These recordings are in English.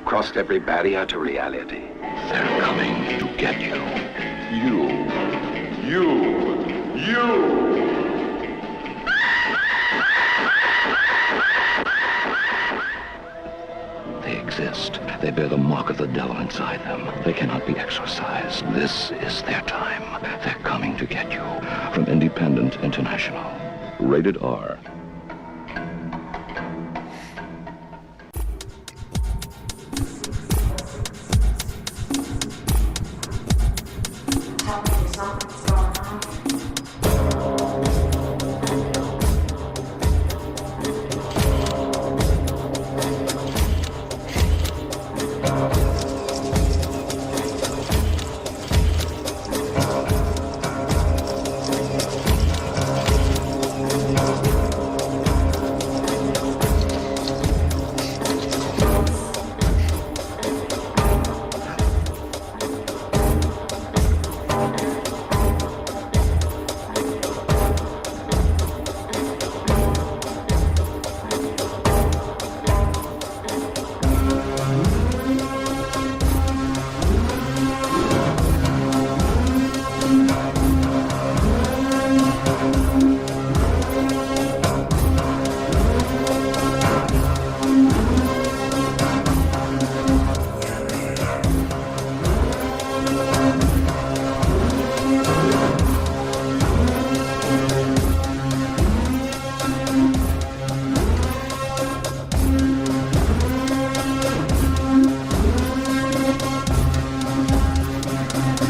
Crossed every barrier to reality. They're coming to get you. You! They exist. They bear the mark of the devil inside them. They cannot be exorcised. This is their time. They're coming to get you. From Independent International. Rated R.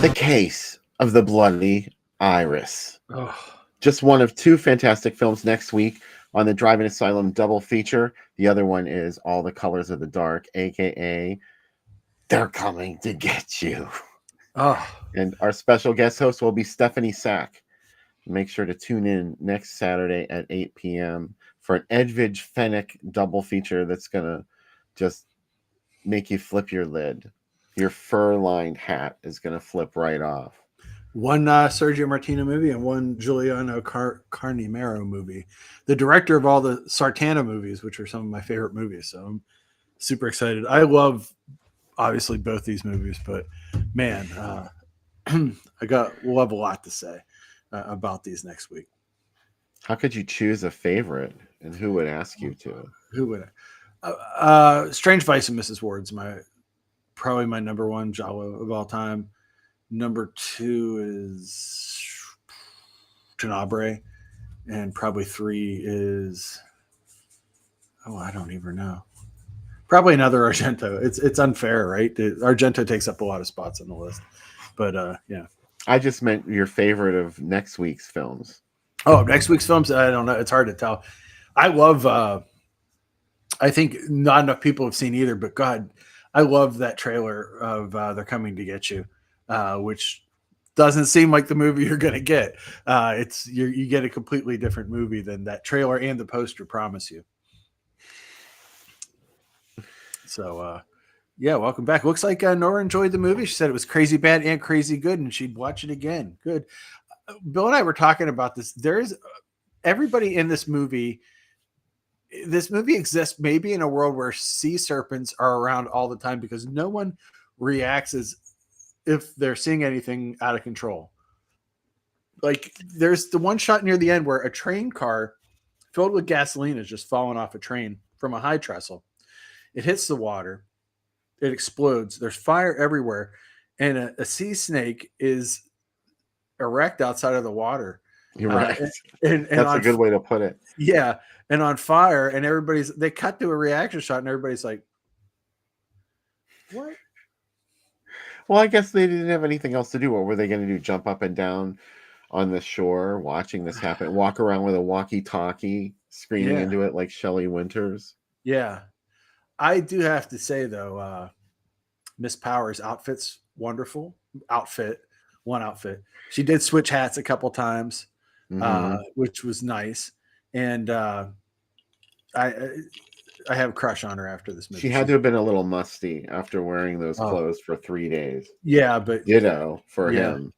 The Case of the Bloody Iris. Oh. Just one of two fantastic films next week on the Drive-In Asylum double feature. The other one is All the Colors of the Dark, aka They're Coming to Get You. Oh. And our special guest host will be Stephanie Sack. Make sure to tune in next Saturday at 8 p.m. for an Edwidge Fenwick double feature that's going to just make you flip your lid. Your fur-lined hat is going to flip right off. One Sergio Martino movie and one Giuliano Carnimero movie. The director of all the Sartana movies, which are some of my favorite movies. So I'm super excited. I love, obviously, both these movies, but man, we'll have a lot to say about these next week. How could you choose a favorite, and who would ask you to? Who would? Strange Vice and Mrs. Ward's probably my number one Giallo of all time. Number two is Tenebrae, and probably three is I don't even know. Probably another Argento. It's unfair, right? Argento takes up a lot of spots on the list, but yeah. I just meant your favorite of next week's films. Oh, next week's films? I don't know. It's hard to tell. I love. I think not enough people have seen either, but God, I love that trailer of They're Coming to Get You, which doesn't seem like the movie you're going to get. You get a completely different movie than that trailer and the poster promise you. So, yeah, welcome back. Looks like Nora enjoyed the movie. She said it was crazy bad and crazy good, and she'd watch it again. Good. Bill and I were talking about this. There's everybody in this movie. This movie exists maybe in a world where sea serpents are around all the time because no one reacts as if they're seeing anything out of control. Like there's the one shot near the end where a train car filled with gasoline is just falling off a train from a high trestle. It hits the water. It explodes. There's fire everywhere. And a sea snake is erect outside of the water. You're right. And that's a good way to put it. Yeah. And on fire, and they cut to a reaction shot, and everybody's like, what? Well, I guess they didn't have anything else to do. What were they going to do? Jump up and down on the shore, watching this happen? Walk around with a walkie-talkie, screaming Yeah, into it like Shelley Winters? yeah. I do have to say though, Miss Powers' outfit's wonderful. Outfit, one outfit. She did switch hats a couple times, Hmm. which was nice. And I I have a crush on her after this She movie. had to have been a little musty after wearing those Oh clothes for 3 days. yeah, but Ditto for yeah. him.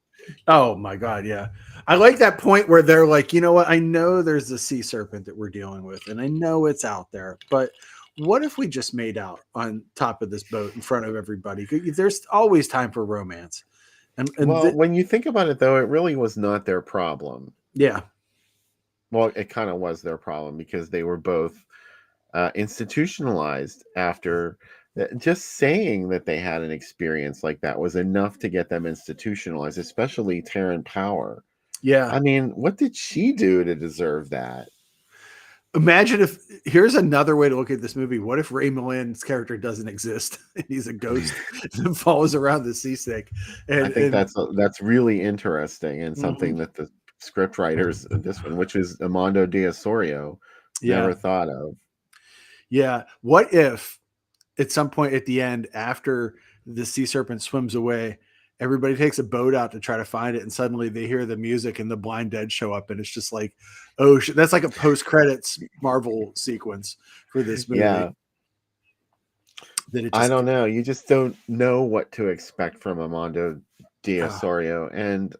Oh my god, yeah. I like that point where they're like, you know what? I know there's a sea serpent that we're dealing with, and I know it's out there, but what if we just made out on top of this boat in front of everybody? There's always time for romance, Well, when you think about it, though, it really was not their problem. yeah, Well, it kind of was their problem because they were both institutionalized after just saying that they had an experience like that was enough to get them institutionalized, especially Taryn Power. yeah. I mean, what did she do to deserve that? Imagine if here's another way to look at this movie. What if Ray Milland's character doesn't exist and he's a ghost that follows around the seasick? I think that's really interesting and Mhm. something that the script writers of this one, which is Armando Diasorio, Yeah, never thought of. yeah. What if at some point at the end, after the sea serpent swims away, everybody takes a boat out to try to find it, and suddenly they hear the music and the blind dead show up, and it's just like, oh, that's like a post credits Marvel sequence for this movie. Yeah, That it I just, don't know. You just don't know what to expect from Armando uh, Diasorio, and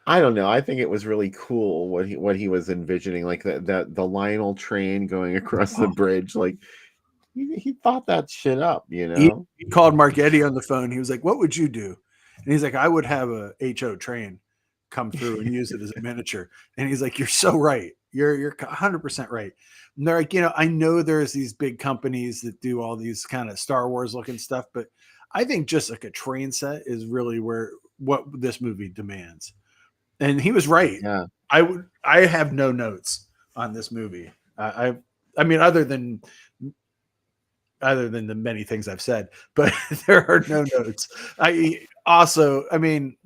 I don't know. I think it was really cool what he was envisioning, like the Lionel train going across the bridge. Like he thought that shit up, you he, know? he called Margetti on the phone. He was like, "What would you do?" And he's like, "I would have a HO train come through and use it as a miniature." And he's like, "You're so right. You're 100% right." And they're like, I know there's these big companies that do all these kind of Star Wars looking stuff, but I think just like a train set is really where what this movie demands. And he was right. Yeah. I have no notes on this movie. I mean, other than the many things I've said, but there are no notes. I mean,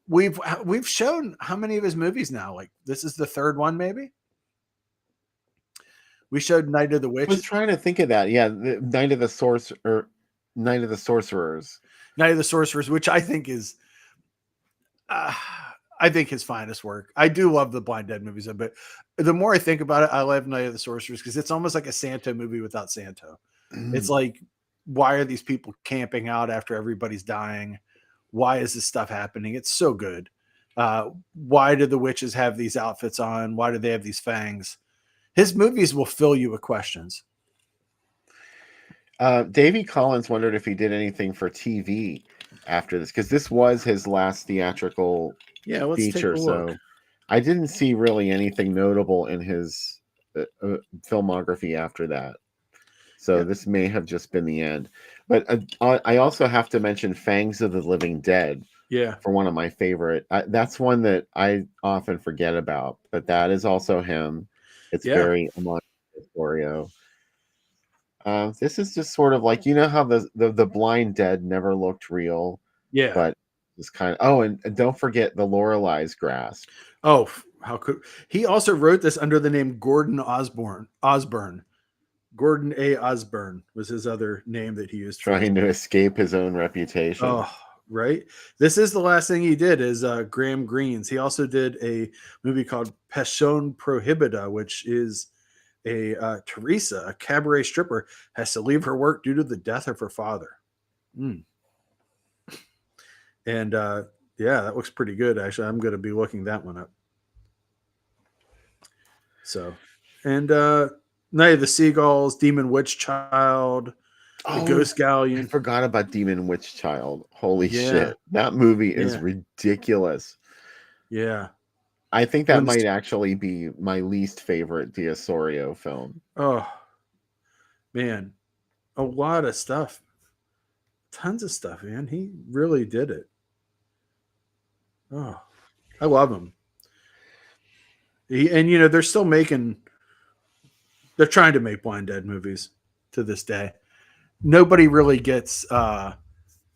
we've shown how many of his movies now? Like this is the third one, maybe. We showed Night of the I was Witch, trying to think of that. Yeah, the Night of the Sorcerers. Night of the Sorcerers, which uh, I think his finest work. I do love the Blind Dead movies, but the more I think about it, I love Night of the Sorcerers because it's almost like a Santo movie without Santo. It's like, why are these people camping out after everybody's dying? Why is this stuff happening? It's so good. Why do the witches have these outfits on? Why do they have these fangs? His movies will fill you with questions. Davy Collins wondered if he did anything for TV after this, because this was his last theatrical Yeah, let's take a feature. look. So I didn't see really anything notable in his filmography after that. So Yeah, this may have just been the end. But I also have to mention Fangs of the Living Dead yeah, for one of my favorite. That's one that I often forget about, but that is also him. It's yeah, very Amon Oreo. This is just sort of like, you know how the blind dead never looked real, yeah. but it's kind of, oh, and don't forget the Lorelai's grasp. Oh, how could he also wrote this under the name Gordon Osborne? Osborne. Gordon A. Osborne was his other name that he used for this. Trying to escape his own reputation. Oh, right. This is the last thing he did is Graham Greens. He also did a movie called Passion Prohibita, which is a Teresa, a cabaret stripper, has to leave her work due to the death of her father. Mm. And yeah, that looks pretty good. Actually, I'm going to be looking that one up. So, and Night of the Seagulls, Demon Witch Child, The Oh, Ghost I Galleon. forgot about Demon Witch Child. Holy Yeah, shit. That movie is yeah, ridiculous. yeah. I think that When this, might actually be my least favorite Diasorio film. oh man, a lot of stuff, tons of stuff, man. He really did it. Oh, I love him. And they're still making, they're trying to make Blind Dead movies to this day. nobody really gets the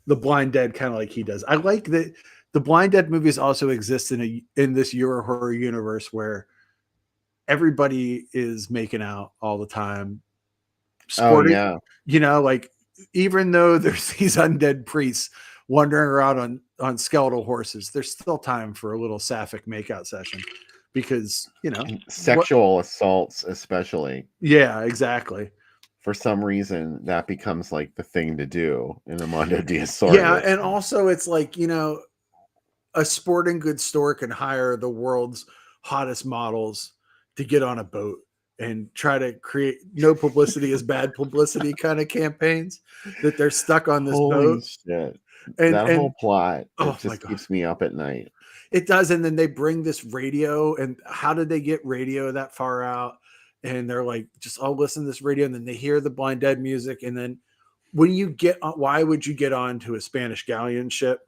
Blind Dead kind of like he does. I like that the Blind Dead movies also exist in this Euro horror universe where everybody is making out all the time, Oh sporting, yeah. like even though there's these undead priests wandering around on skeletal horses, there's still time for a little sapphic makeout session because And what? sexual assaults, especially. Yeah, exactly. For some reason, that becomes like the thing to do in Armando Yeah, Diaz-Soria. and also it's like a sporting goods store can hire the world's hottest models to get on a boat and try to create no publicity is bad publicity kind of campaigns that they're stuck on this boat Holy shit. and That whole plot, it oh my just god, keeps me up at night. it does. And then they bring this radio, and how did they get radio that far out? And they're like, just I'll listen to this radio, and then they hear the Blind Dead music, and then when you get on, why would you get on to a Spanish galleon ship?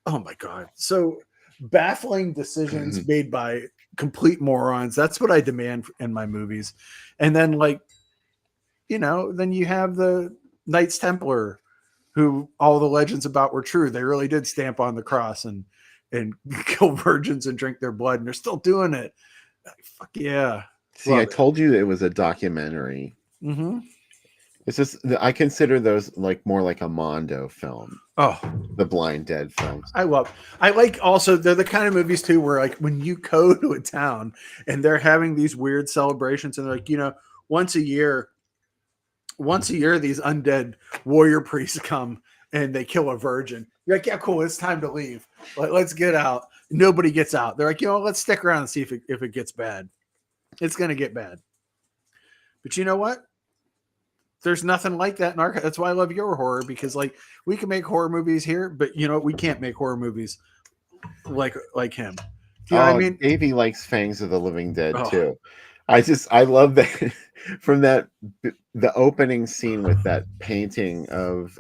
Oh my god, so baffling decisions made by complete morons. That's what I demand in my movies. And then then you have the Knights Templar, who all the legends about were true. They really did stamp on the cross and kill virgins and drink their blood, and they're still doing it. Fuck yeah. See, I told you it was a documentary. Mm-hmm. It's just I consider those like more like a Mondo film. Oh, the Blind Dead films. I like also they're the kind of movies too where like when you go to a town and they're having these weird celebrations and they're like, once a year these undead warrior priests come and they kill a virgin. You're like, yeah, cool, it's time to leave. Let's get out. Nobody gets out. They're like, let's stick around and see if it gets bad. It's gonna get bad. But you know what? There's nothing like that in our. That's why I love your horror, because like we can make horror movies here, but we can't make horror movies like him. You know what I mean? Davey likes Fangs of the Living Dead Oh. too. I love that from the opening scene with that painting of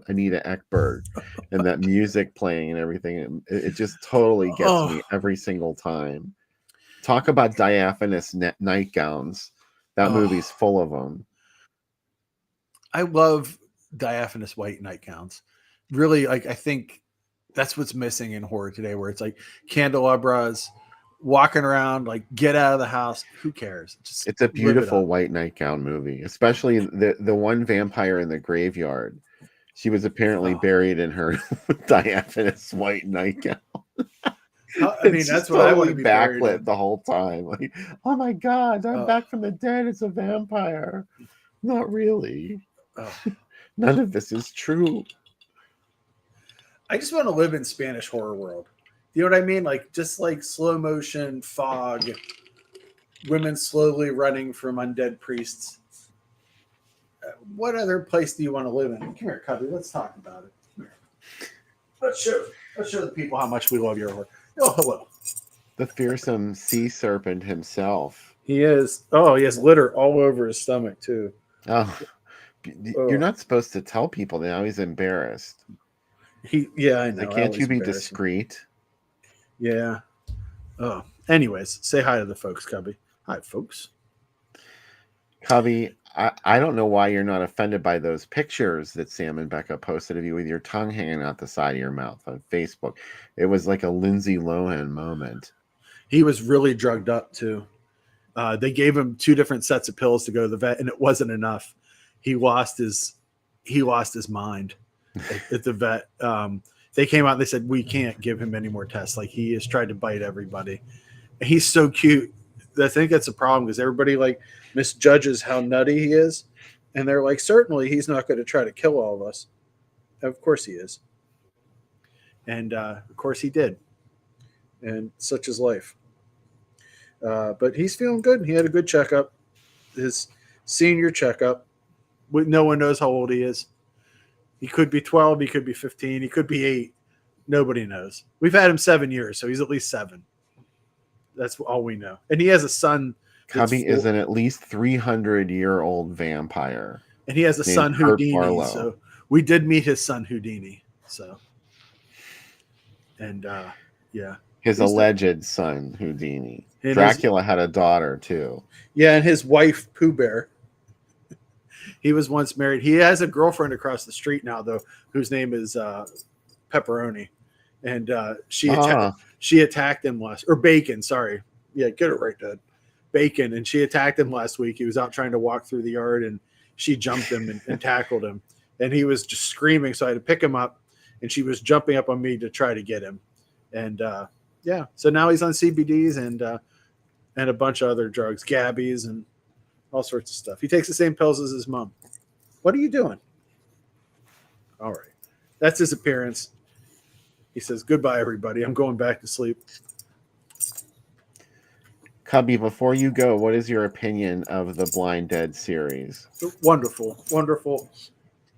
Anita Ekberg and that music playing and everything. It just totally gets me every single time. Talk about diaphanous nightgowns. That movie's full of them. I love diaphanous white nightgowns. Really, like I think that's what's missing in horror today, where it's like candelabras, walking around, like get out of the house. Who cares? It's a beautiful white nightgown movie, especially the one vampire in the graveyard. She was apparently buried in her diaphanous white nightgown. I mean, that's what I want to be backlit the whole time. Like, oh my god, I'm back from the dead as a vampire. Not really. None of this is true. I just want to live in Spanish horror world. You know what I mean? Like just like slow motion fog, women slowly running from undead priests. What other place do you want to live in? Come here, Cubby. Let's talk about it. Come here. Let's show the people how much we love your horror. Oh, hello. The fearsome sea serpent himself. He is. Oh, he has litter all over his stomach too. Oh. You're not supposed to tell people now. He's embarrassed. I know. Like, can't you be discreet? Yeah. Oh, anyways, say hi to the folks, Cubby. Hi, folks. Cubby, I don't know why you're not offended by those pictures that Sam and Becca posted of you with your tongue hanging out the side of your mouth on Facebook. It was like a Lindsay Lohan moment. He was really drugged up too. They gave him 2 different sets of pills to go to the vet, and it wasn't enough. He lost his mind at the vet. They came out and they said, we can't give him any more tests. Like, he has tried to bite everybody. And he's so cute. I think that's a problem because everybody like misjudges how nutty he is. And they're like, certainly he's not going to try to kill all of us. Of course he is. And of course he did. And such is life. But he's feeling good. He had a good checkup, his senior checkup. No one knows how old he is. He could be 12. He could be 15. He could be 8. Nobody knows. We've had him 7 years, so he's at least 7. That's all we know. And he has a son. Cubby is an at least 300-year-old vampire. And he has a son, Houdini. So we did meet his son, Houdini. So, and yeah. His alleged son, Houdini. And Dracula had a daughter, too. Yeah, and his wife, Pooh Bear. He was once married. He has a girlfriend across the street now, though, whose name is Pepperoni, and she attacked him or Bacon. Sorry, yeah, get it right, Dad. Bacon, and she attacked him last week. He was out trying to walk through the yard, and she jumped him and tackled him, and he was just screaming. So I had to pick him up, and she was jumping up on me to try to get him, and yeah. So now he's on CBDs and a bunch of other drugs, Gabbies, and all sorts of stuff. He takes the same pills as his mom. What are you doing? All right. That's his appearance. He says, goodbye, everybody. I'm going back to sleep. Cubby, before you go, what is your opinion of the Blind Dead series? Wonderful. Wonderful.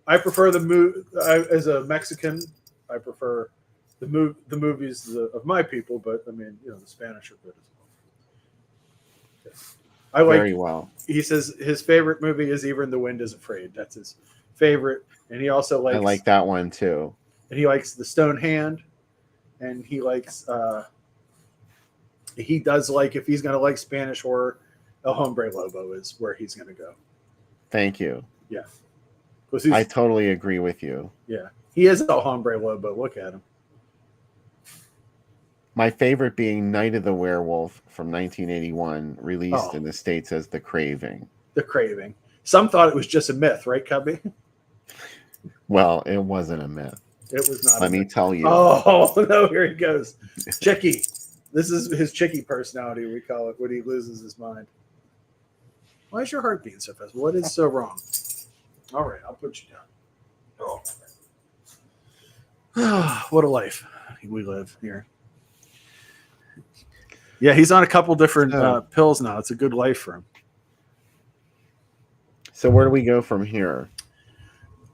I prefer the movie. As a Mexican, I prefer the movies of my people, but I mean, the Spanish are good as well. I like. Very well. He says his favorite movie is Even the Wind is Afraid. That's his favorite, and he also likes. I like that one too. And he likes The Stone Hand, and he likes. He does like, if he's going to like Spanish horror, El Hombre Lobo is where he's going to go. Thank you. Yeah, I totally agree with you. Yeah, he is El Hombre Lobo. Look at him. My favorite being Night of the Werewolf from 1981, released in the States as The Craving. The Craving. Some thought it was just a myth, right, Cubby? Well, it wasn't a myth. It was not. Let me tell you. Oh, no, here he goes. Chicky. This is his Chicky personality, we call it, when he loses his mind. Why is your heart beating so fast? What is so wrong? All right, I'll put you down. Oh. What a life we live here. Yeah, he's on a couple different pills now. It's a good life for him. So where do we go from here?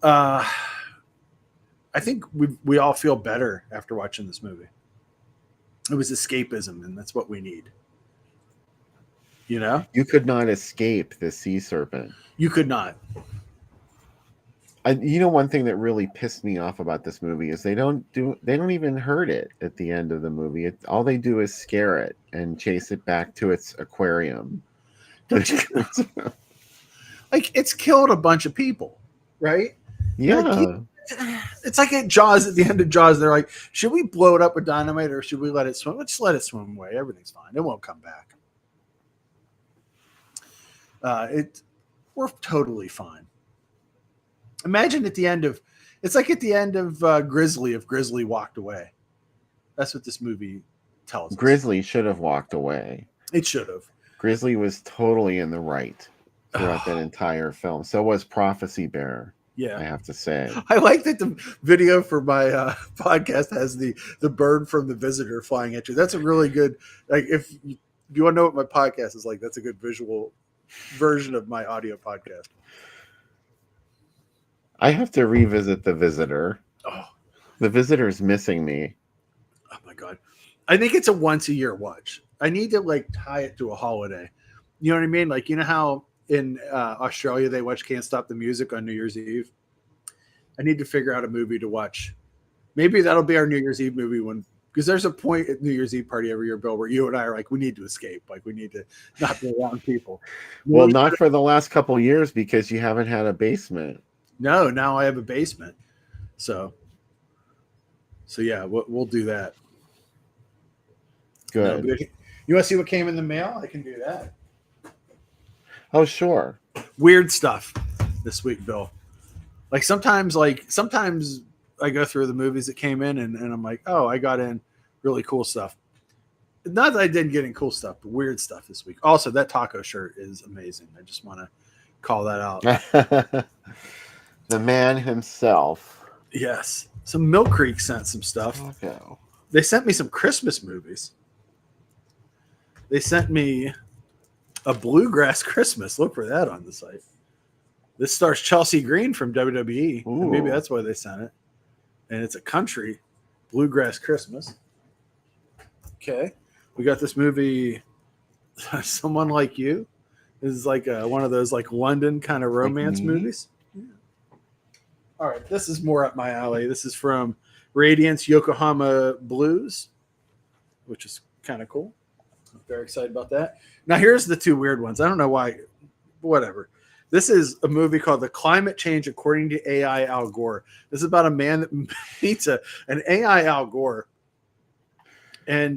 I think we all feel better after watching this movie. It was escapism, and that's what we need. You could not escape the sea serpent. You could not. One thing that really pissed me off about this movie is they don't even hurt it at the end of the movie. All they do is scare it and chase it back to its aquarium. Like, it's killed a bunch of people, right? Yeah. It's like at Jaws, at the end of Jaws, they're like, should we blow it up with dynamite or should we let it swim? Let's let it swim away. Everything's fine. It won't come back. We're totally fine. Imagine at the end of, it's like at the end of Grizzly, if Grizzly walked away. That's what this movie tells us. Grizzly should have walked away. It should have. Grizzly was totally in the right throughout that entire film. So was Prophecy Bear. Yeah, I have to say. I like that the video for my podcast has the bird from The Visitor flying at you. That's a really good, like, if you want to know what my podcast is like, that's a good visual version of my audio podcast. I have to revisit The Visitor. Oh, The Visitor's missing me. Oh my God. I think it's a once a year watch. I need to like tie it to a holiday. You know what I mean? Like, how in Australia they watch Can't Stop the Music on New Year's Eve. I need to figure out a movie to watch. Maybe that'll be our New Year's Eve movie because there's a point at New Year's Eve party every year, Bill, where you and I are like, we need to escape. Like, we need to not be around people. Well, not for the last couple of years because you haven't had a basement. No, now I have a basement. So yeah, we'll do that. Good. No, you want to see what came in the mail? I can do that. Oh, sure. Weird stuff this week, Bill. Like sometimes I go through the movies that came in and I'm like, oh, I got in really cool stuff. Not that I didn't get in cool stuff, but weird stuff this week. Also, that taco shirt is amazing. I just want to call that out. The man himself. Yes. Some Milk Creek sent some stuff. Okay. They sent me some Christmas movies. They sent me a Bluegrass Christmas. Look for that on the site. This stars Chelsea Green from WWE. And maybe that's why they sent it. And it's a country Bluegrass Christmas. Okay. We got this movie, Someone Like You. This is like one of those like London kind of romance movies. Yeah. All right. This is more up my alley. This is from Radiance Yokohama Blues, which is kind of cool. I'm very excited about that. Now, here's the two weird ones. I don't know why. Whatever. This is a movie called The Climate Change According to AI Al Gore. This is about a man that meets an AI Al Gore and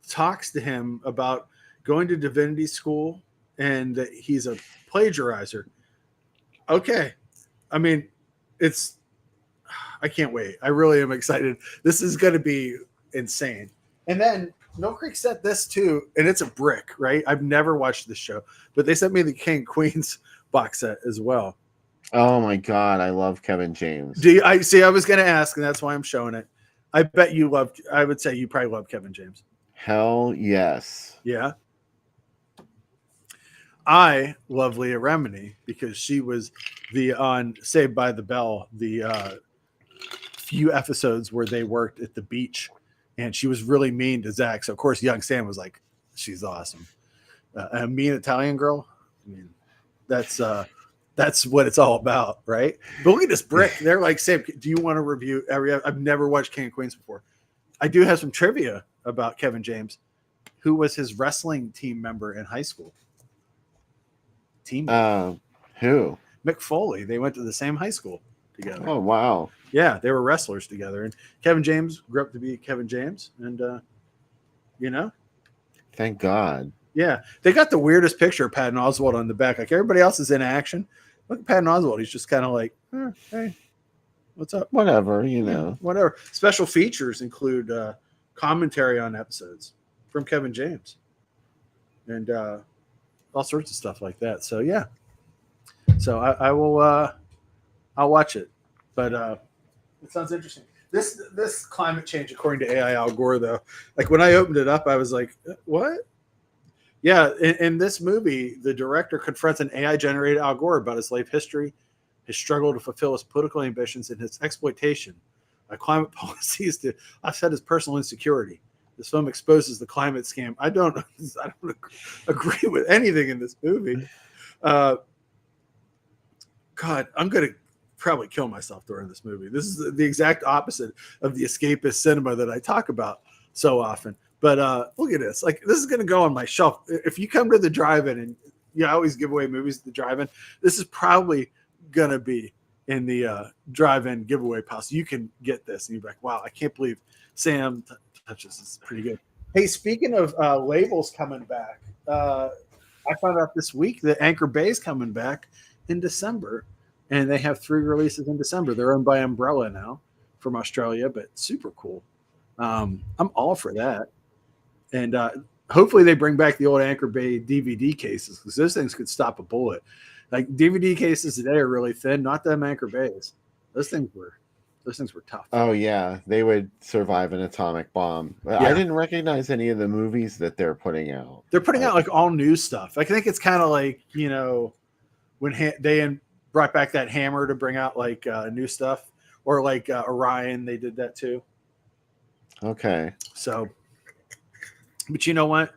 talks to him about going to divinity school and that he's a plagiarizer. Okay. I mean, I can't wait. I really am excited. This is going to be insane. And then Mill Creek sent this too, and it's a brick, right? I've never watched this show, but they sent me the King Queens box set as well. Oh my God, I love Kevin James. I was going to ask, and that's why I'm showing it. I bet you I would say you probably love Kevin James. Hell yes. Yeah. I love Leah Remini because she was on Saved by the Bell, the few episodes where they worked at the beach, and she was really mean to Zach. So of course, young Sam was like, "She's awesome." A mean Italian girl. I mean, that's what it's all about, right? But look at this brick. They're like, "Sam, do you want to review every?" I've never watched King of Queens before. I do have some trivia about Kevin James, who was his wrestling team member in high school. Who? Mick Foley. They went to the same high school together. Oh wow. Yeah, they were wrestlers together. And Kevin James grew up to be Kevin James. And Thank God. Yeah. They got the weirdest picture of Patton Oswalt on the back. Like everybody else is in action. Look at Patton Oswalt. He's just kind of like, hey, what's up? Whatever, Whatever. Special features include commentary on episodes from Kevin James. And all sorts of stuff like that. So yeah. So I will I'll watch it. But it sounds interesting. This climate change according to AI Al Gore, though, like when I opened it up, I was like, what? Yeah, in this movie, the director confronts an AI generated Al Gore about his life history, his struggle to fulfill his political ambitions, and his exploitation of climate policies to offset his personal insecurity. This film exposes the climate scam. I don't agree with anything in this movie. God, I'm going to probably kill myself during this movie. This is the exact opposite of the escapist cinema that I talk about so often. But look at this. Like, this is going to go on my shelf. If you come to the drive-in, and I always give away movies at the drive-in, this is probably going to be in the drive-in giveaway pile. So you can get this. And you're like, wow, I can't believe Sam touches this. Is pretty good. Hey, speaking of labels coming back, I found out this week that Anchor Bay is coming back in December, and they have 3 releases in December. They're owned by Umbrella now from Australia, but super cool. I'm all for that. And hopefully they bring back the old Anchor Bay DVD cases, because those things could stop a bullet. Like DVD cases today are really thin, not them Anchor Bays. Those things were tough. Oh yeah, they would survive an atomic bomb. Yeah. I didn't recognize any of the movies that they're putting out. They're putting out like all new stuff. I think it's kind of like, when they brought back that Hammer to bring out like new stuff, or like Orion, they did that too. Okay. So, but you know what?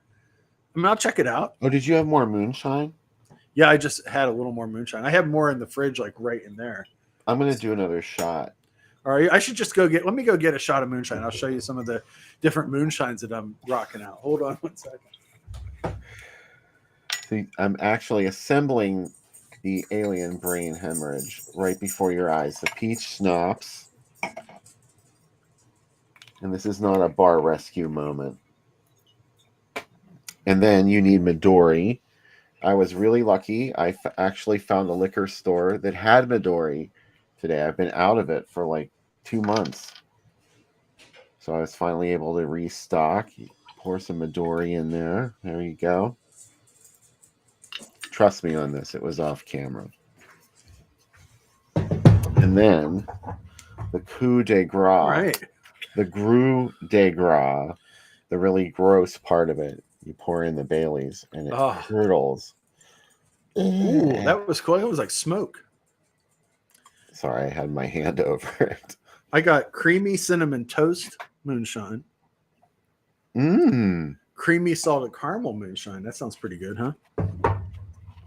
I mean, I'll check it out. Oh, did you have more moonshine? Yeah, I just had a little more moonshine. I have more in the fridge, like right in there. I'm gonna do another shot. All right, I should just let me go get a shot of moonshine. I'll show you some of the different moonshines that I'm rocking out. Hold on one second. See, I'm actually assembling the alien brain hemorrhage right before your eyes. The peach schnapps. And this is not a bar rescue moment. And then you need Midori. I was really lucky. I actually found a liquor store that had Midori today. I've been out of it for like 2 months. So I was finally able to restock. You pour some Midori in there. There you go. Trust me on this. It was off camera. And then the coup de grace. Right. The Gru de Gras, the really gross part of it. You pour in the Baileys and it curdles. Ooh, that was cool. It was like smoke. Sorry, I had my hand over it. I got creamy cinnamon toast moonshine. Creamy salted caramel moonshine. That sounds pretty good, huh?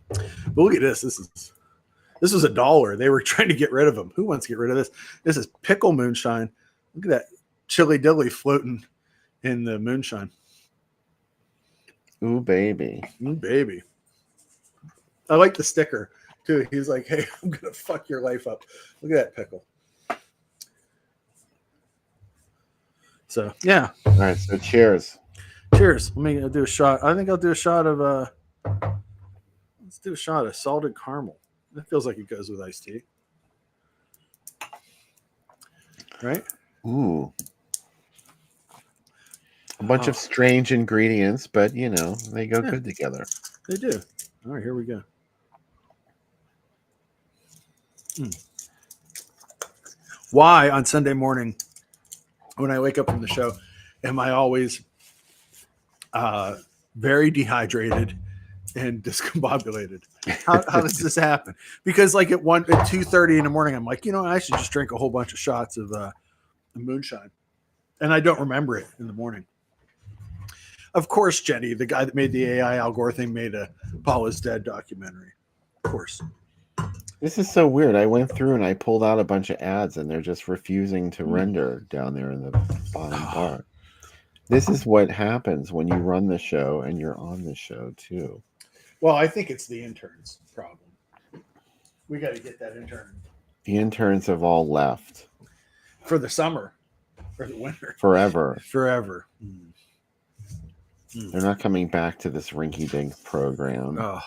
But look at this. This was $1. They were trying to get rid of them. Who wants to get rid of this? This is pickle moonshine. Look at that chili dilly floating in the moonshine. Ooh, baby. Ooh, baby. I like the sticker too. He's like, "Hey, I'm gonna fuck your life up." Look at that pickle. So yeah. All right, so cheers. Cheers. Let me do a shot. I think I'll do a shot of let's do a shot of salted caramel. That feels like it goes with iced tea. Right? Ooh. A bunch of strange ingredients, but they go good together. They do. All right, here we go. Why on Sunday morning when I wake up from the show am I always very dehydrated and discombobulated? How does this happen? Because like at 2:30 in the morning, I'm like, I should just drink a whole bunch of shots of moonshine, and I don't remember it in the morning. Of course, Jenny, the guy that made the AI Al Gore thing, made a Paul is Dead documentary. Of course. This is so weird. I went through and I pulled out a bunch of ads, and they're just refusing to render down there in the bottom bar. This is what happens when you run the show and you're on the show too. Well, I think it's the interns' problem. We got to get that intern. The interns have all left. For the summer. Or the winter. Forever. Forever. They're not coming back to this rinky-dink program. Oh,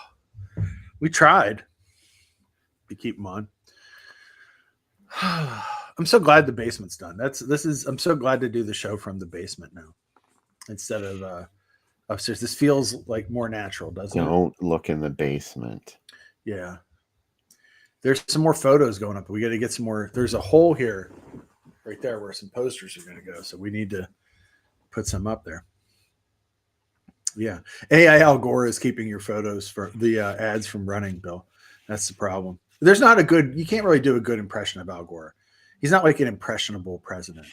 we tried. We keep them on. I'm so glad the basement's done. I'm so glad to do the show from the basement now instead of upstairs. This feels like more natural, doesn't it? Don't look in the basement. Yeah. There's some more photos going up. We got to get some more. There's a hole here right there where some posters are going to go. So we need to put some up there. Yeah. AI Al Gore is keeping your photos for the ads from running, Bill. That's the problem. You can't really do a good impression of Al Gore. He's not like an impressionable president,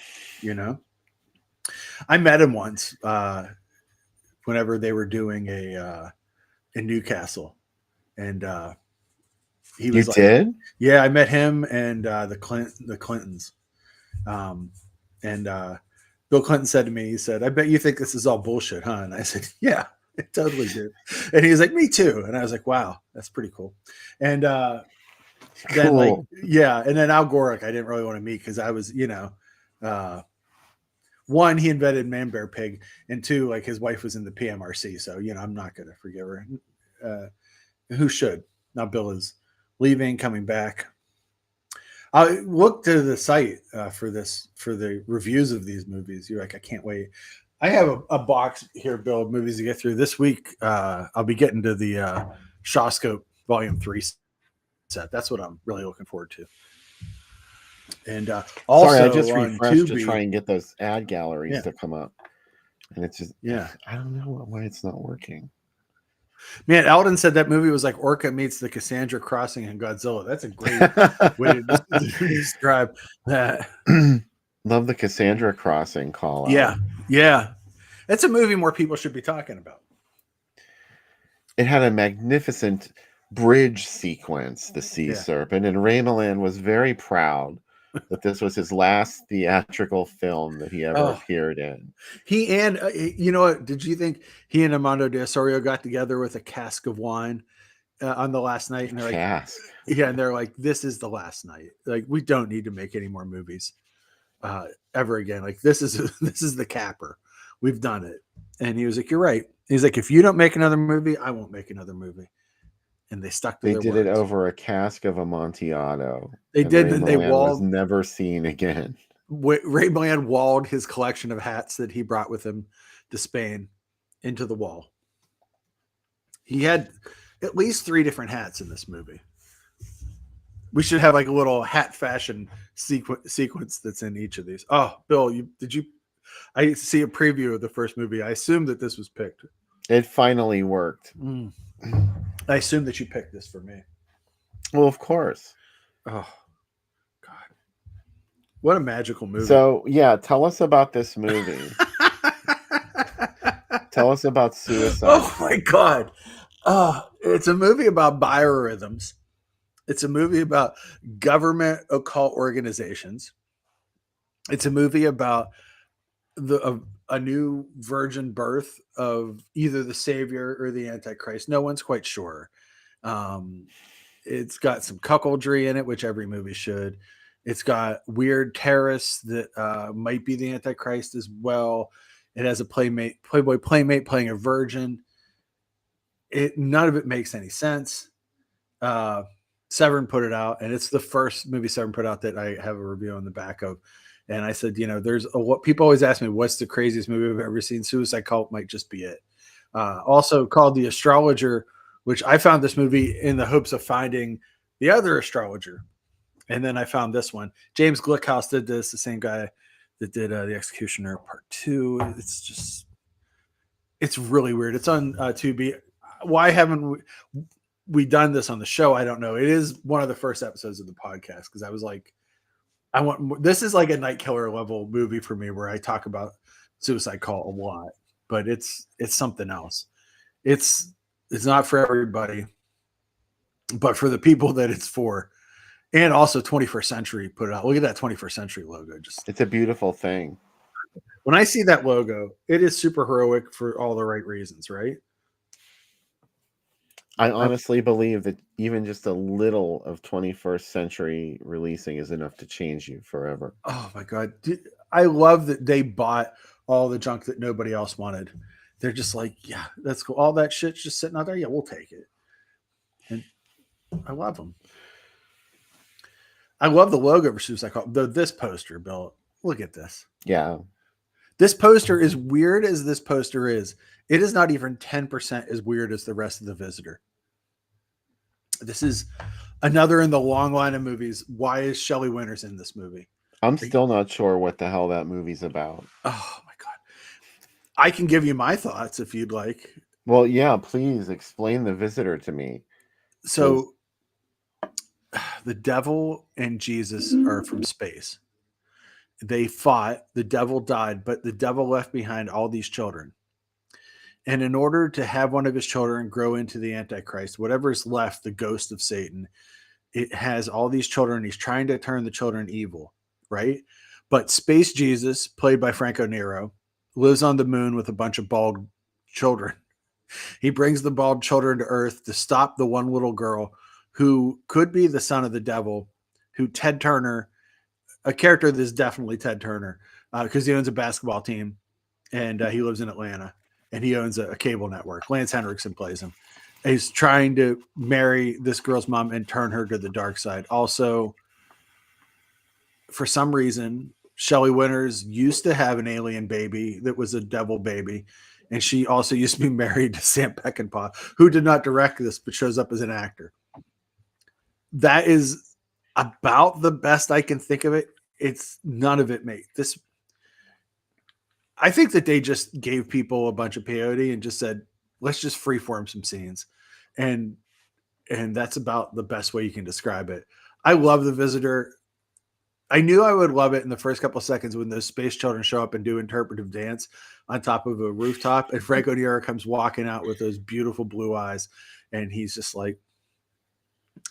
I met him once whenever they were doing in Newcastle. And he was did? Yeah, I met him and the Clintons. And Bill Clinton said to me, he said, "I bet you think this is all bullshit, huh?" And I said, "Yeah, it totally did." And he was like, "Me too." And I was like, "Wow, that's pretty cool." And then and then Al Gore, I didn't really want to meet because I was, one, he invented Man Bear Pig, and two, his wife was in the PMRC, so I'm not going to forgive her. Who should? Now Bill is leaving, coming back. I look to the site for the reviews of these movies. You're like, I can't wait. I have a box here, Bill, of movies to get through this week. I'll be getting to the Shawscope Volume 3 set. That's what I'm really looking forward to. And also, sorry, I just refreshed Tubi, to try and get those ad galleries to come up, and it's just I don't know why it's not working. Man, Alden said that movie was like Orca meets the Cassandra Crossing and Godzilla. That's a great way to describe that. Love the Cassandra Crossing call out. Yeah. That's a movie more people should be talking about. It had a magnificent bridge sequence, the Sea Serpent, and Ray Milland was very proud that this was his last theatrical film that he ever appeared in. He and you know what? Did you think he and Armando de Osorio got together with a cask of wine on the last night? And they're like, and they're like, "This is the last night. Like, we don't need to make any more movies ever again. Like, this is the capper. We've done it." And he was like, "You're right." He's like, "If you don't make another movie, I won't make another movie." And they stuck to their words. They did it over a cask of Amontillado. They did, and they was never seen again. Ray Milland walled his collection of hats that he brought with him to Spain into the wall. He had at least 3 different hats in this movie. We should have like a little hat fashion sequence that's in each of these. Oh, Bill, I see a preview of the first movie. I assume that this was picked. It finally worked. I assume that you picked this for me. Well, of course. Oh, God. What a magical movie. So, tell us about this movie. Tell us about Suicide. Oh, my God. It's a movie about biorhythms. It's a movie about government occult organizations. It's a movie about a new virgin birth of either the Savior or the Antichrist. No one's quite sure. It's got some cuckoldry in it, which every movie should. It's got weird terrorists that might be the Antichrist as well. It has a Playboy playmate playing a virgin. None of it makes any sense. Severn put it out, and it's the first movie Severn put out that I have a review on the back of. And I said, what people always ask me, what's the craziest movie I've ever seen? Suicide Cult might just be it. Also called The Astrologer, which I found this movie in the hopes of finding the other astrologer. And then I found this one. James Glickenhaus did this, the same guy that did The Executioner Part 2. It's really weird. It's on Tubi. Why haven't we done this on the show? I don't know. It is one of the first episodes of the podcast because I was like, this is like a Night Killer level movie for me where I talk about Suicide Cult a lot, but it's something else. It's not for everybody, but for the people that it's for. And also 21st Century put it out. Look at that 21st Century logo. It's a beautiful thing. When I see that logo, it is super heroic for all the right reasons, right? I honestly believe that even just a little of 21st Century releasing is enough to change you forever. Oh my God. I love that they bought all the junk that nobody else wanted. They're just like, yeah, that's cool. All that shit's just sitting out there. Yeah, we'll take it. And I love them. I love the logo for Suicide Cult. This poster, Bill, look at this. Yeah. This poster, as weird as this poster is, it is not even 10% as weird as the rest of The Visitor. This is another in the long line of movies. Why is Shelley Winters in this movie? I'm still not sure what the hell that movie's about. Oh my God. I can give you my thoughts if you'd like. Well, yeah, please explain The Visitor to me. So the devil and Jesus are from space. They fought, the devil died, but the devil left behind all these children. And in order to have one of his children grow into the Antichrist, whatever is left, the ghost of Satan, it has all these children. He's trying to turn the children evil, right? But Space Jesus, played by Franco Nero, lives on the moon with a bunch of bald children. He brings the bald children to Earth to stop the one little girl who could be the son of the devil, who Ted Turner, a character that is definitely Ted Turner, because he owns a basketball team and he lives in Atlanta. And he owns a cable network. Lance Henriksen plays him. He's trying to marry this girl's mom and turn her to the dark side. Also, for some reason, Shelley Winters used to have an alien baby that was a devil baby. And she also used to be married to Sam Peckinpah, who did not direct this, but shows up as an actor. That is about the best I can think of it. It's none of it made this. I think that they just gave people a bunch of peyote and just said, let's just freeform some scenes. And that's about the best way you can describe it. I love The Visitor. I knew I would love it in the first couple of seconds when those space children show up and do interpretive dance on top of a rooftop. And Franco Nero comes walking out with those beautiful blue eyes. And he's just like,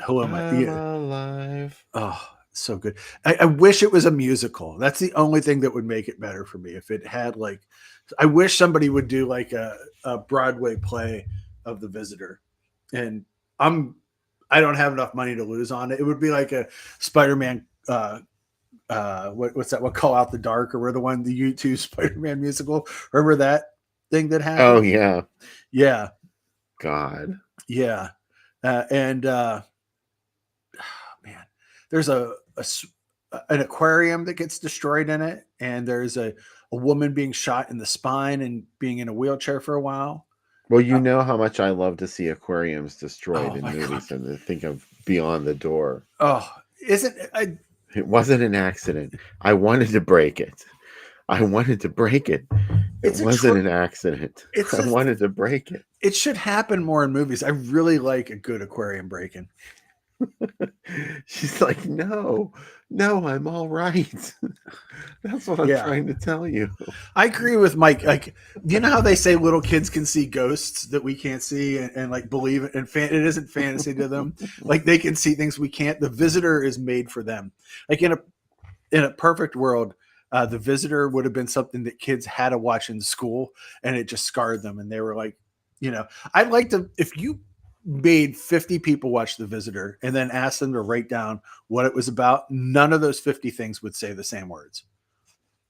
hello, I'm alive. Oh, so good. I wish it was a musical. That's the only thing that would make it better for me. If it had I wish somebody would do like a Broadway play of The Visitor. And I don't have enough money to lose on it. It would be like a Spider-Man. What's that one? Call Out the Dark, or the U2 Spider-Man musical. Remember that thing that happened? Oh yeah. Yeah. God. Yeah. Man, there's an aquarium that gets destroyed in it, and there's a woman being shot in the spine and being in a wheelchair for a while. Well, you know how much I love to see aquariums destroyed in movies. God. And to think of Beyond the Door. Oh, It wasn't an accident. I wanted to break it. It wasn't an accident. I wanted to break it. It should happen more in movies. I really like a good aquarium break-in. She's like, no, I'm all right. That's what I'm trying to tell you. I agree with Mike. Like, you know how they say little kids can see ghosts that we can't see and like believe it, and it isn't fantasy to them. Like, they can see things we can't. The Visitor is made for them. Like, in a perfect world, The Visitor would have been something that kids had to watch in school, and it just scarred them. And they were like, I'd like to, if you made 50 people watch The Visitor and then asked them to write down what it was about, none of those 50 things would say the same words.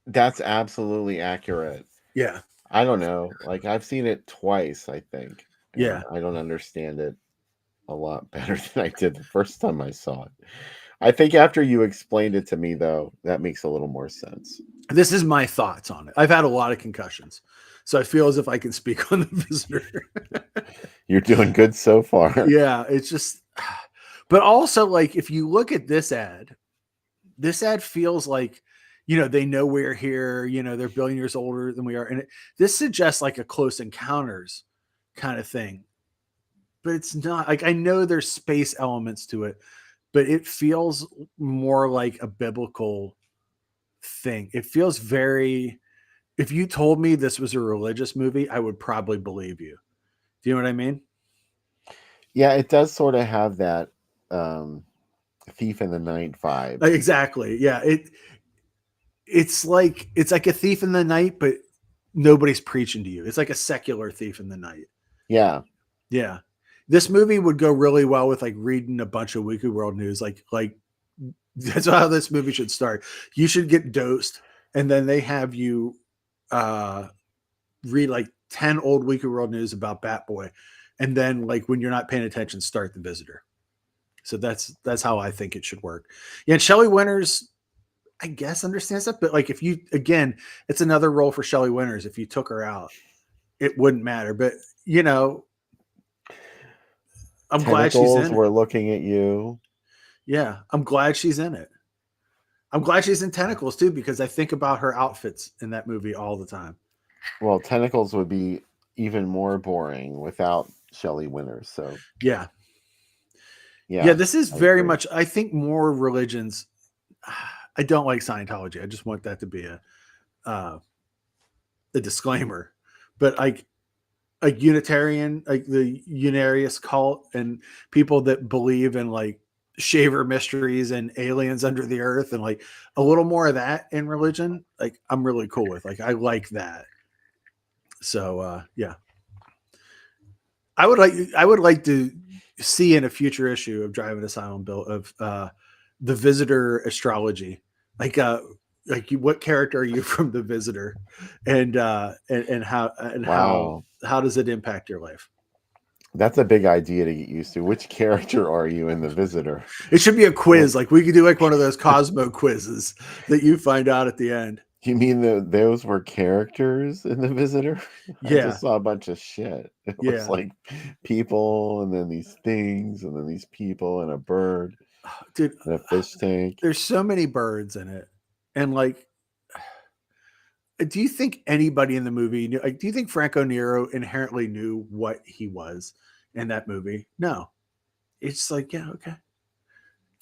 That's absolutely accurate. Yeah. I don't know. Like, I've seen it twice, I think. And Yeah. I don't understand it a lot better than I did the first time I saw it. I think after you explained it to me, though, that makes a little more sense. This is my thoughts on it. I've had a lot of concussions, so I feel as if I can speak on The Visitor. You're doing good so far. Yeah, it's just, but also, like, if you look at this ad feels like, they know we're here, they're a billion years older than we are. And this suggests like a Close Encounters kind of thing, but it's not. Like, I know there's space elements to it, but it feels more like a biblical thing. It feels very, if you told me this was a religious movie, I would probably believe you. Do you know what I mean? Yeah, it does sort of have that Thief in the Night vibe. Exactly. Yeah. It's like a thief in the night, but nobody's preaching to you. It's like a secular thief in the night. Yeah. Yeah. This movie would go really well with like reading a bunch of Weekly World News. Like that's how this movie should start. You should get dosed, and then they have you read like 10 old Weekly World News about Batboy. And then, like, when you're not paying attention, start The Visitor. So that's how I think it should work. Yeah, and Shelley Winters, I guess, understands that. But like, if you, again, it's another role for Shelley Winters. If you took her out, it wouldn't matter. But I'm glad she's in it. We're looking at you. Yeah, I'm glad she's in it. I'm glad she's in Tentacles too, because I think about her outfits in that movie all the time. Well, Tentacles would be even more boring without Shelley Winters. So yeah. This is very much. I think more religions. I don't like Scientology. I just want that to be a disclaimer. But like Unitarian, like the Unarius cult, and people that believe in like shaver mysteries and aliens under the earth, and like a little more of that in religion, like I'm really cool with. Like, I like that. So yeah, I would like to see in a future issue of Driving Asylum Bill of The Visitor astrology, like what character are you from The Visitor, and how does it impact your life? That's a big idea to get used to. Which character are you in The Visitor? It should be a quiz. Like, we could do like one of those Cosmo quizzes that you find out at the end. You mean those were characters in The Visitor? Yeah. I just saw a bunch of shit. It was like people, and then these things, and then these people, and a bird, dude, and a fish tank. There's so many birds in it. And like, do you think anybody in the movie knew, like, do you think Franco Nero inherently knew what he was in that movie? No. It's like, yeah, okay.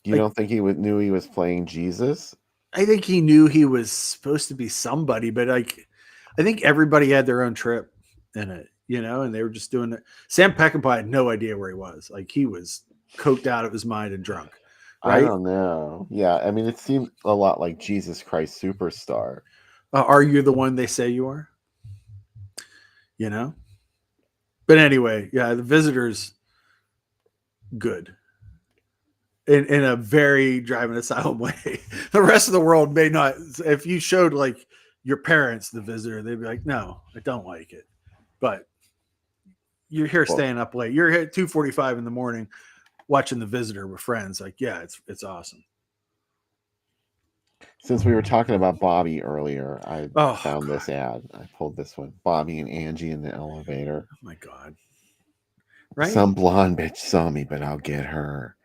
You don't think he knew he was playing Jesus? I think he knew he was supposed to be somebody, but like, I think everybody had their own trip in it, and they were just doing it. Sam Peckinpah had no idea where he was. Like, he was coked out of his mind and drunk. Right? I don't know. Yeah, I mean, it seemed a lot like Jesus Christ Superstar. Are you the one they say you are? But anyway, yeah, The Visitor's good. In a very Driving Asylum way. The rest of the world may not. If you showed like your parents The Visitor, they'd be like, no, I don't like it. But you're here staying up late. You're here at 2:45 in the morning watching The Visitor with friends. Like, yeah, it's awesome. Since we were talking about Bobby earlier, I found this ad. I pulled this one. Bobby and Angie in the elevator. Oh my God. Right? Some blonde bitch saw me, but I'll get her.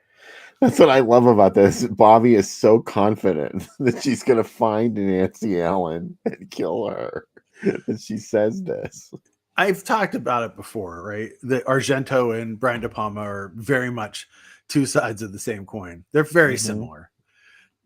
That's what I love about this. Bobby is so confident that she's going to find Nancy Allen and kill her. And she says this. I've talked about it before, right? That Argento and Brian De Palma are very much two sides of the same coin. They're very similar.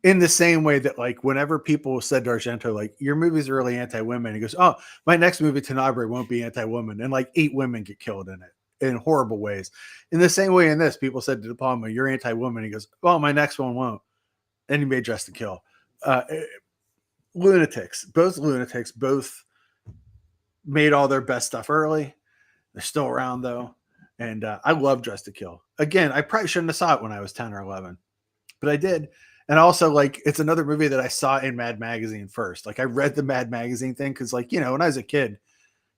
In the same way that, like, whenever people said to Argento, like, your movie's really anti-women, he goes, oh, my next movie, Tenebrae, won't be anti-woman. And like 8 women get killed in it in horrible ways. In the same way in this, people said to De Palma, you're anti-woman. He goes, well, my next one won't. And he made Dress to Kill. Lunatics, both made all their best stuff early. They're still around though. And I love Dress to Kill. Again, I probably shouldn't have saw it when I was 10 or 11, but I did. And also, like, it's another movie that I saw in Mad Magazine first. Like, I read the Mad Magazine thing because, like, you know, when I was a kid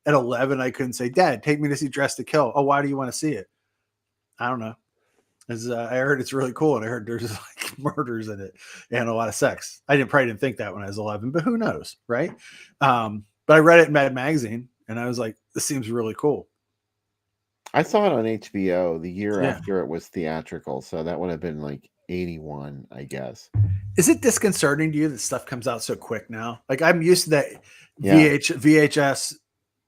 at 11, I couldn't say, Dad, take me to see Dress to Kill. Oh, why do you want to see it? I don't know. I heard it's really cool, and I heard there's like murders in it and a lot of sex. I probably didn't think that when I was 11, but who knows, right? But I read it in Mad Magazine, and I was like, this seems really cool. I saw it on HBO the year Yeah. after it was theatrical, so that would have been like 81, I guess. Is it disconcerting to you that stuff comes out so quick now? Like, I'm used to that Yeah. VHS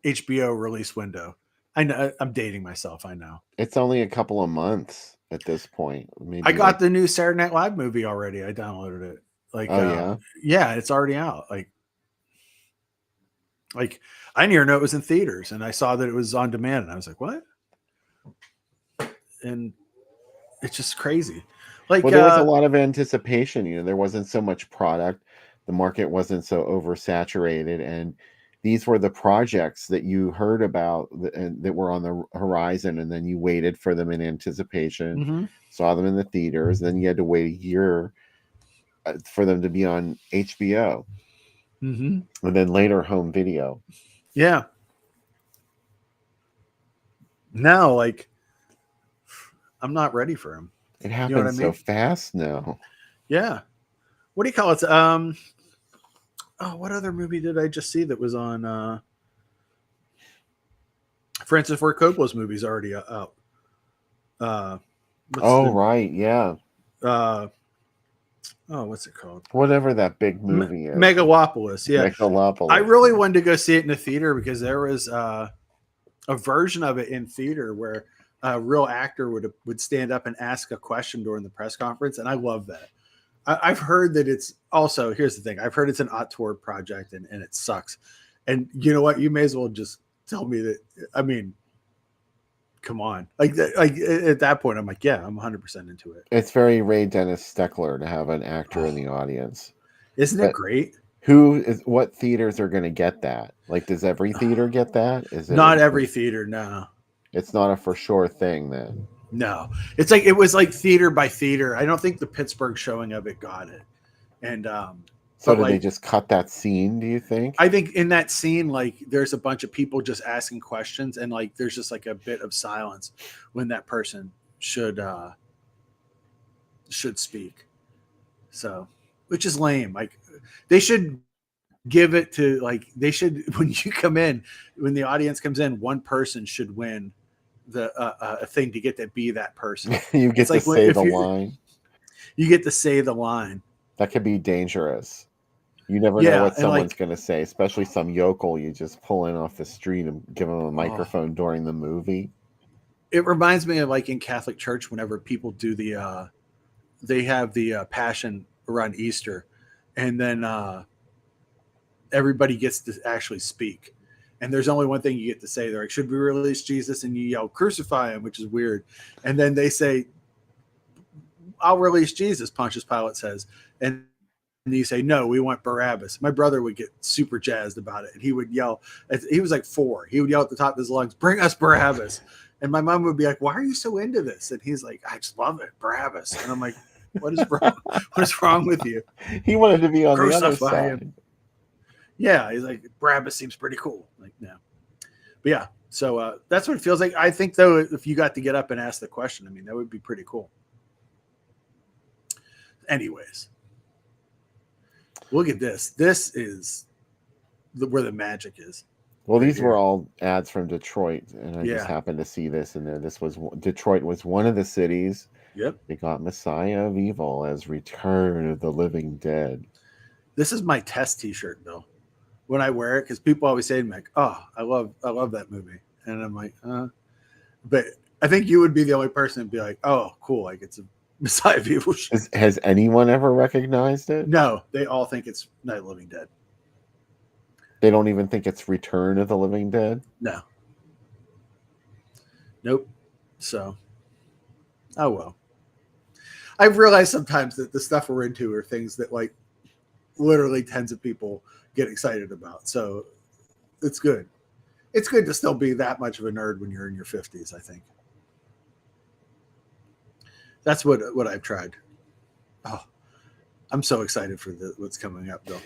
HBO release window. I know I'm dating myself. I know. It's only a couple of months at this point. Maybe I got the new Saturday Night Live movie already. I downloaded it. Like, yeah, it's already out. Like I didn't even know it was in theaters, and I saw that it was on demand, and I was like, what? And it's just crazy. Like, well, there was a lot of anticipation. You know, there wasn't so much product. The market wasn't so oversaturated, and these were the projects that you heard about that were on the horizon, and then you waited for them in anticipation, saw them in the theaters, then you had to wait a year for them to be on HBO, and then later home video. Yeah. Now, like, I'm not ready for him. It happens You know what I mean? so fast now. Yeah. What do you call it? Oh, what other movie did I just see that was on? Francis Ford Coppola's movie's already out. Right, yeah. What's it called? Whatever that big movie is. Megalopolis. Yeah. Megalopolis. I really wanted to go see it in the theater because there was a version of it in theater where a real actor would stand up and ask a question during the press conference, and I love that. I've heard that it's also, here's the thing, I've heard it's an auteur project and it sucks. And you know what? You may as well just tell me that. I mean, come on. Like at that point, I'm like, yeah, I'm 100% into it. It's very Ray Dennis Steckler to have an actor in the audience. Isn't it great? What theaters are going to get that? Like, does every theater get that? Is it not every theater? No. It's not a for sure thing then. No, it's like, it was like theater by theater. I don't think the Pittsburgh showing of it got it. And so did they just cut that scene, do you think? I think in that scene, like, there's a bunch of people just asking questions, and like there's just like a bit of silence when that person should speak. So, which is lame. Like, they should give it to, like, they should, when you come in, when the audience comes in, one person should win the a thing to get to be that person. You get to say the line. You get to say the line. That could be dangerous. You never know what someone's going to say, especially some yokel you just pull in off the street and give them a microphone during the movie. It reminds me of, like, in Catholic Church, whenever people do they have the Passion around Easter, and then everybody gets to actually speak. And there's only one thing you get to say. They're like, should we release Jesus? And you yell, crucify him, which is weird. And then they say, I'll release Jesus, Pontius Pilate says. And you say, no, we want Barabbas. My brother would get super jazzed about it. And he would yell, he was like 4. He would yell at the top of his lungs, bring us Barabbas. And my mom would be like, why are you so into this? And he's like, I just love it, Barabbas. And I'm like, what is wrong? What is wrong with you? He wanted to be on the other side. Him. Yeah, he's like, Barabbas seems pretty cool. Like, no. But yeah, so that's what it feels like. I think, though, if you got to get up and ask the question, I mean, that would be pretty cool. Anyways, look at this. This is where the magic is. Well, these were all ads from Detroit, and I just happened to see this in there. Detroit was one of the cities. Yep. They got Messiah of Evil as Return of the Living Dead. This is my test T-shirt, Bill. When I wear it, because people always say to me, like, oh, I love that movie. And I'm like, but I think you would be the only person to be like, oh, cool. Like, it's a Messiah of Evil shirt. Has anyone ever recognized it? No, they all think it's Night of the Living Dead. They don't even think it's Return of the Living Dead? No. Nope. So, oh, well. I've realized sometimes that the stuff we're into are things that, like, literally tens of people get excited about. So it's good. It's good to still be that much of a nerd when you're in your 50s, I think. That's what I've tried. Oh, I'm so excited for what's coming up, Bill.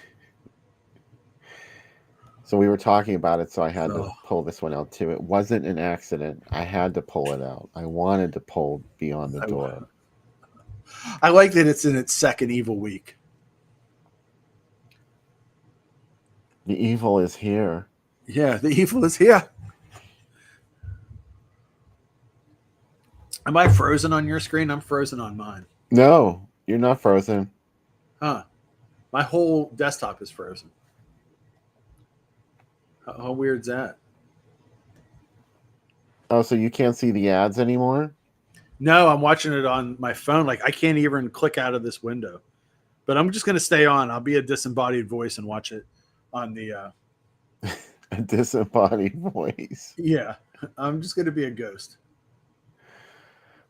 So we were talking about it, so I had to Oh, pull this one out too. It wasn't an accident. I had to pull it out. I wanted to pull Beyond the Door. I like that it's in its second evil week. The evil is here. Yeah, the evil is here. Am I frozen on your screen? I'm frozen on mine. No, you're not frozen. Huh. My whole desktop is frozen. How weird's that? Oh, so you can't see the ads anymore? No, I'm watching it on my phone. Like I can't even click out of this window. But I'm just gonna stay on. I'll be a disembodied voice and watch it on the A disembodied voice. yeah. I'm just gonna be a ghost.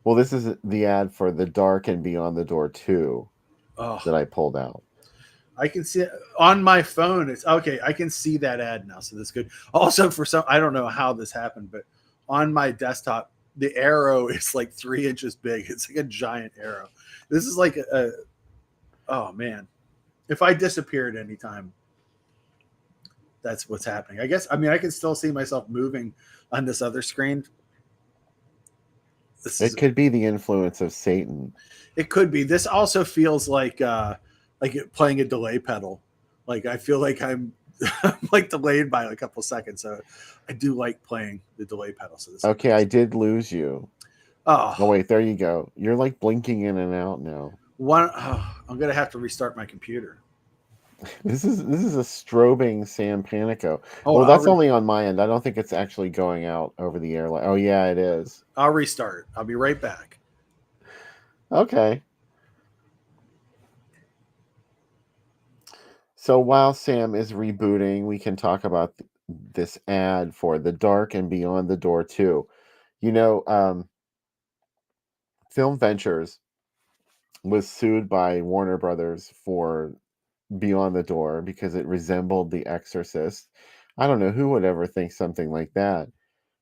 Well, this is the ad for The Dark and Beyond the Door 2 Oh, that I pulled out. I can see it on my phone. It's okay. I can see that ad now, so that's good. Also, for some, I don't know how this happened, but on my desktop, the arrow is like 3 inches big. It's like a giant arrow. This is like oh man, if I disappeared anytime, that's what's happening. I guess. I mean, I can still see myself moving on this other screen. It could be the influence of Satan. It could be. This also feels like playing a delay pedal. Like I feel like I'm like delayed by a couple seconds. So I do like playing the delay pedal. So this Okay, I did lose you. Oh oh wait, there you go. You're like blinking in and out now. I'm gonna have to restart my computer. This is a strobing Sam Panico. Oh, Well, that's only on my end. I don't think it's actually going out over the air. Oh yeah, it is. I'll restart. I'll be right back. Okay. So while Sam is rebooting, we can talk about this ad for The Dark and Beyond the Door 2. You know, Film Ventures was sued by Warner Brothers for Beyond the Door because it resembled The Exorcist. I don't know who would ever think something like that,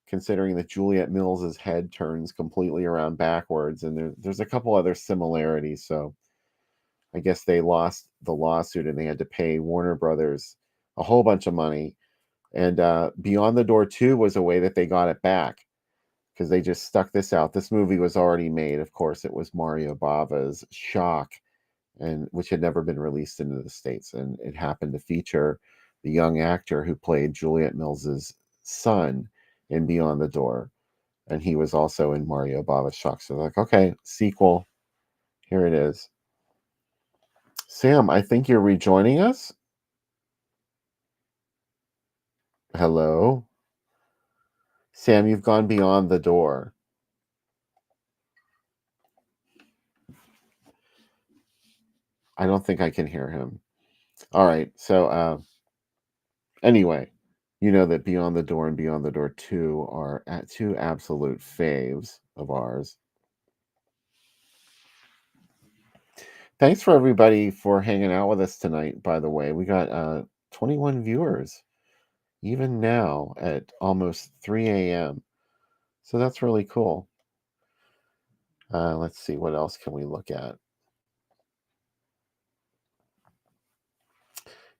considering that Juliet Mills's head turns completely around backwards, and there's a couple other similarities. So I guess they lost the lawsuit and they had to pay Warner Brothers a whole bunch of money. And Beyond the Door 2 was a way that they got it back because they just stuck this out. This movie was already made. Of course, it was Mario Bava's Shock, and which had never been released into the States. And it happened to feature the young actor who played Juliet Mills's son in Beyond the Door. And he was also in Mario Bava's Shock. So like, okay, sequel. Here it is. Sam, I think you're rejoining us. Hello? Sam, you've gone beyond the door. I don't think I can hear him. All right. So anyway, you know that Beyond the Door and Beyond the Door 2 are two absolute faves of ours. Thanks for everybody for hanging out with us tonight, by the way. We got 21 viewers, even now at almost 3 a.m. So that's really cool. Let's see, what else can we look at?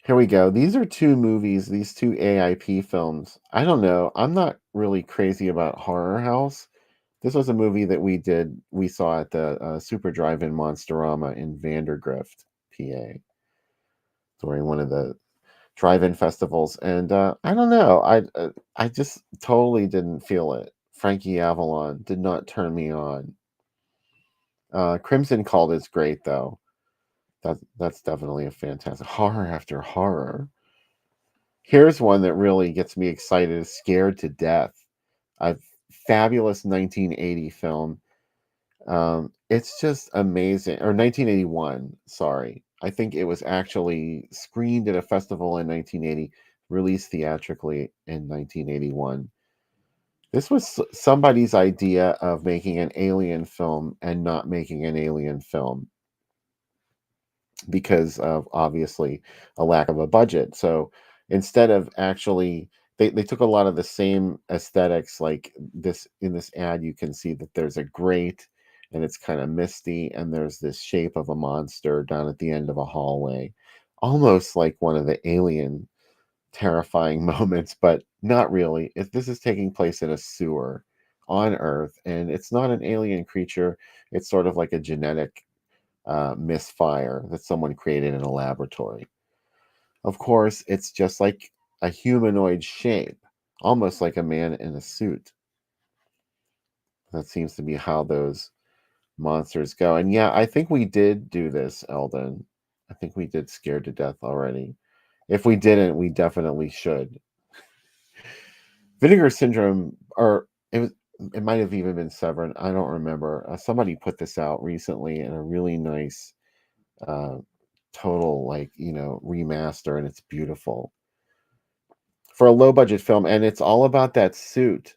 Here we go. These are two movies, these two AIP films. I don't know. I'm not really crazy about Horror House. This was a movie that we saw at the Super Drive-In Monsterama in Vandergrift, PA, during one of the drive-in festivals. And I don't know. I just totally didn't feel it. Frankie Avalon did not turn me on. Crimson Cult is great, though. That's definitely a fantastic horror after horror. Here's one that really gets me excited, Scared to Death. A fabulous 1980 film. It's just amazing. Or 1981, sorry. I think it was actually screened at a festival in 1980, released theatrically in 1981. This was somebody's idea of making an alien film and not making an alien film because of obviously a lack of a budget. So instead of actually they took a lot of the same aesthetics, like this in this ad you can see that there's a grate and it's kind of misty, and there's this shape of a monster down at the end of a hallway, almost like one of the Alien terrifying moments, but not really. If this is taking place in a sewer on Earth, and it's not an alien creature, it's sort of like a genetic misfire that someone created in a laboratory. Of course, it's just like a humanoid shape, almost like a man in a suit. That seems to be how those monsters go. And yeah, I think we did do this, Eldon. I think we did Scared to Death already. If we didn't, we definitely should. Vinegar Syndrome, or it might have even been Severin. I don't remember. Somebody put this out recently in a really nice total, like, remaster, and it's beautiful for a low budget film, and it's all about that suit.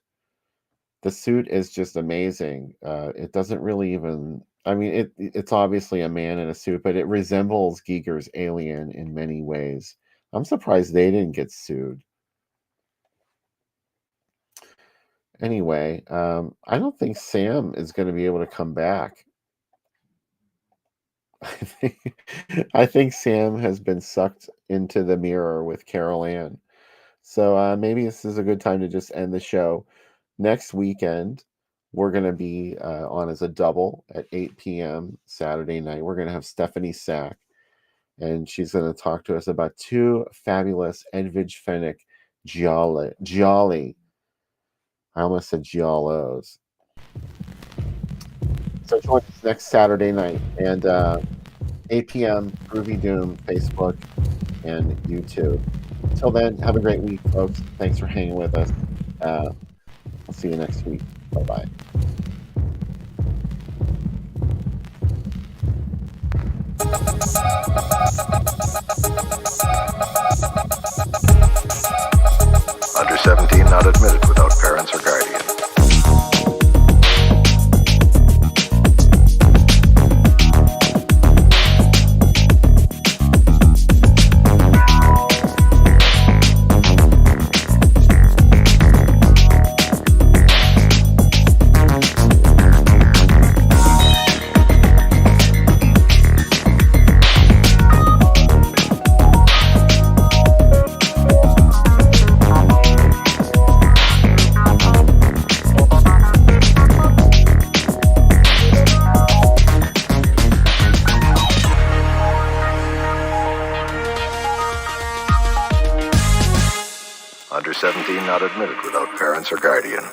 The suit is just amazing. It doesn't really even, I mean, it's obviously a man in a suit, but it resembles Giger's Alien in many ways. I'm surprised they didn't get sued. Anyway, I don't think Sam is going to be able to come back. I think Sam has been sucked into the mirror with Carol Ann. So maybe this is a good time to just end the show. Next weekend, we're going to be on as a double at 8 p.m. Saturday night. We're going to have Stephanie Sack, and she's going to talk to us about two fabulous Edwidge Fenwick gialli. I almost said giallos. So join us next Saturday night, and 8 p.m. Groovy Doom, Facebook, and YouTube. Until then, have a great week, folks. Thanks for hanging with us. I'll see you next week. Bye-bye. Under 17 not admitted without parents or guardian. Under 17 not admitted without parents or guardian.